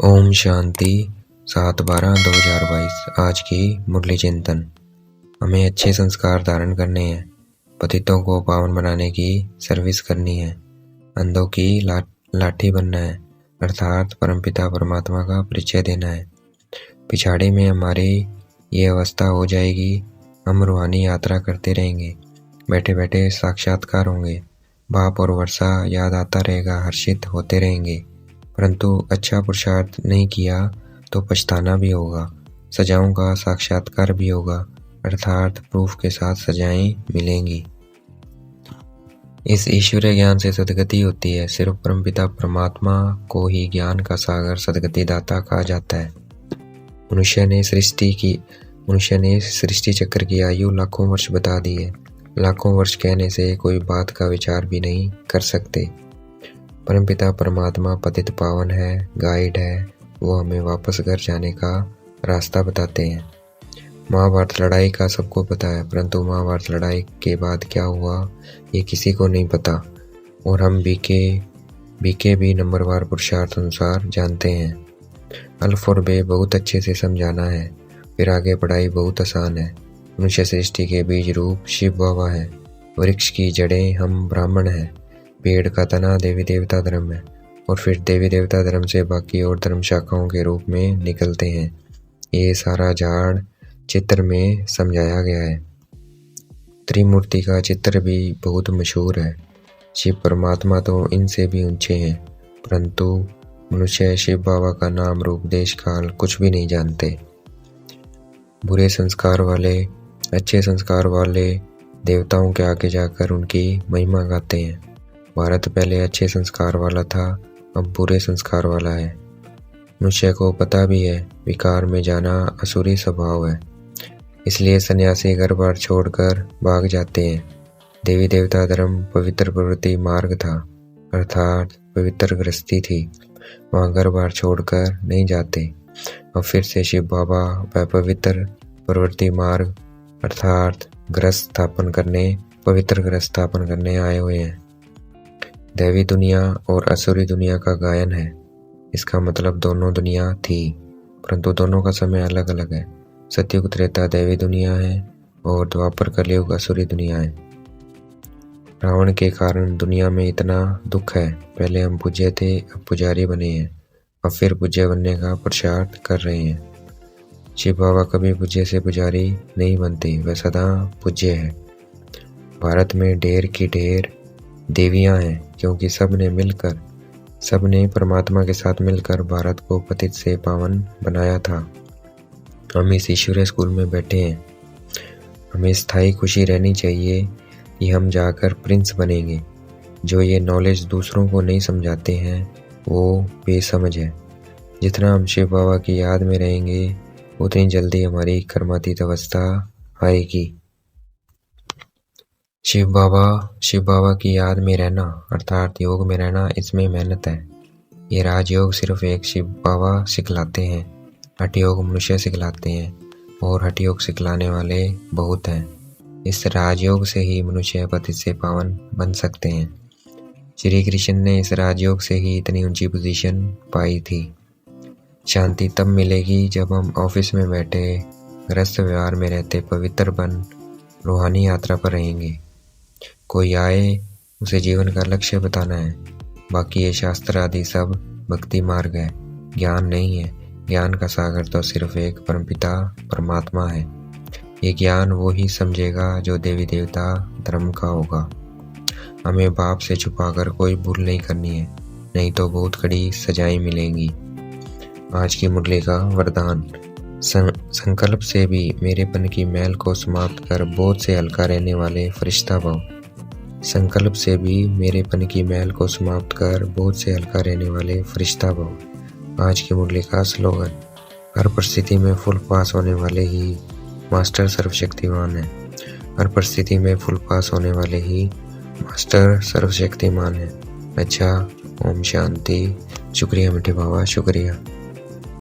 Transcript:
ओम शांति 7/12/2022। आज की मुरली चिंतन। हमें अच्छे संस्कार धारण करने हैं, पतितों को पावन बनाने की सर्विस करनी है, अंधों की लाठी बनना है, अर्थात परमपिता परमात्मा का परिचय देना है। पिछाड़ी में हमारी ये अवस्था हो जाएगी, हम रूहानी यात्रा करते रहेंगे, बैठे बैठे साक्षात्कार होंगे, बाप और वर्षा याद आता रहेगा, हर्षित होते रहेंगे। परंतु अच्छा पुरुषार्थ नहीं किया तो पछताना भी होगा, सजाओं का साक्षात्कार भी होगा, अर्थात प्रूफ के साथ सजाएं मिलेंगी। इस ईश्वरीय ज्ञान से सदगति होती है। सिर्फ परमपिता परमात्मा को ही ज्ञान का सागर सदगति दाता कहा जाता है। मनुष्य ने सृष्टि चक्र की आयु लाखों वर्ष बता दी है। लाखों वर्ष कहने से कोई बात का विचार भी नहीं कर सकते। परमपिता परमात्मा पतित पावन है, गाइड है, वो हमें वापस घर जाने का रास्ता बताते हैं। महाभारत लड़ाई का सबको पता है, परंतु महाभारत लड़ाई के बाद क्या हुआ ये किसी को नहीं पता, और हम बीके भी नंबरवार पुरुषार्थ अनुसार जानते हैं। अल्फ और बे बहुत अच्छे से समझाना है, फिर आगे पढ़ाई बहुत आसान है। मनुष्य सृष्टि के बीज रूप शिव बाबा है, वृक्ष की जड़ें हम ब्राह्मण हैं, पेड़ का तना देवी देवता धर्म है, और फिर देवी देवता धर्म से बाकी और धर्म शाखाओं के रूप में निकलते हैं। ये सारा झाड़ चित्र में समझाया गया है। त्रिमूर्ति का चित्र भी बहुत मशहूर है। शिव परमात्मा तो इनसे भी ऊंचे हैं, परंतु मनुष्य शिव बाबा का नाम रूप देश काल कुछ भी नहीं जानते। बुरे संस्कार वाले अच्छे संस्कार वाले देवताओं के आगे जाकर उनकी महिमा गाते हैं। भारत पहले अच्छे संस्कार वाला था, अब बुरे संस्कार वाला है। मनुष्य को पता भी है विकार में जाना असुरी स्वभाव है, इसलिए सन्यासी घर बार छोड़कर भाग जाते हैं। देवी देवता धर्म पवित्र प्रवृत्ति मार्ग था, अर्थात पवित्र गृहस्थी थी, वहाँ घर बार छोड़कर नहीं जाते। और फिर से शिव बाबा व पवित्र प्रवृत्ति मार्ग अर्थात गृहस्थ स्थापन करने, पवित्र गृहस्थ स्थापन करने आए हुए हैं। दैवी दुनिया और असुरी दुनिया का गायन है। इसका मतलब दोनों दुनिया थी, परंतु दोनों का समय अलग अलग है। सतयुग त्रेता दैवी दुनिया है और द्वापर कलयुग असुरी दुनिया है। रावण के कारण दुनिया में इतना दुख है। पहले हम पूज्य थे, अब पुजारी बने हैं, और फिर पूज्य बनने का पुरुषार्थ कर रहे हैं। शिव बाबा कभी पूज्य से पुजारी नहीं बनते, वह सदा पूज्य है। भारत में ढेर की ढेर देवियां हैं, क्योंकि सब ने परमात्मा के साथ मिलकर भारत को पतित से पावन बनाया था। हम इस ईश्वरीय स्कूल में बैठे हैं। हमें स्थायी खुशी रहनी चाहिए कि हम जाकर प्रिंस बनेंगे। जो ये नॉलेज दूसरों को नहीं समझाते हैं वो बेसमझ है। जितना हम शिव बाबा की याद में रहेंगे उतनी जल्दी हमारी कर्मातीत अवस्था आएगी। शिव बाबा की याद में रहना अर्थात योग में रहना, इसमें मेहनत है। ये राजयोग सिर्फ एक शिव बाबा सिखलाते हैं, हठ योग मनुष्य सिखलाते हैं, और हठ योग सिखलाने वाले बहुत हैं। इस राजयोग से ही मनुष्य पतित से पावन बन सकते हैं। श्री कृष्ण ने इस राजयोग से ही इतनी ऊंची पोजीशन पाई थी। शांति तब मिलेगी जब हम ऑफिस में बैठे, गृहस्थ व्यवहार में रहते, पवित्र बन रूहानी यात्रा पर रहेंगे। कोई आए उसे जीवन का लक्ष्य बताना है, बाकी ये शास्त्र आदि सब भक्ति मार्ग है, ज्ञान नहीं है। ज्ञान का सागर तो सिर्फ एक परमपिता परमात्मा है। ये ज्ञान वो ही समझेगा जो देवी देवता धर्म का होगा। हमें बाप से छुपाकर कोई भूल नहीं करनी है, नहीं तो बहुत कड़ी सजाएं मिलेंगी। आज की मुरली का वरदान। संकल्प से भी मेरेपन की मैल को समाप्त कर बोझ से हल्का रहने वाले फरिश्ता भव। संकल्प से भी मेरेपन की मैल को समाप्त कर बोझ से हल्का रहने वाले फरिश्ता भव। आज की मुरली का स्लोगन। हर परिस्थिति में फुल पास होने वाले ही मास्टर सर्वशक्तिमान है। हर परिस्थिति में फुल पास होने वाले ही मास्टर सर्वशक्तिमान है। अच्छा, ओम शांति। शुक्रिया मीठे बाबा, शुक्रिया।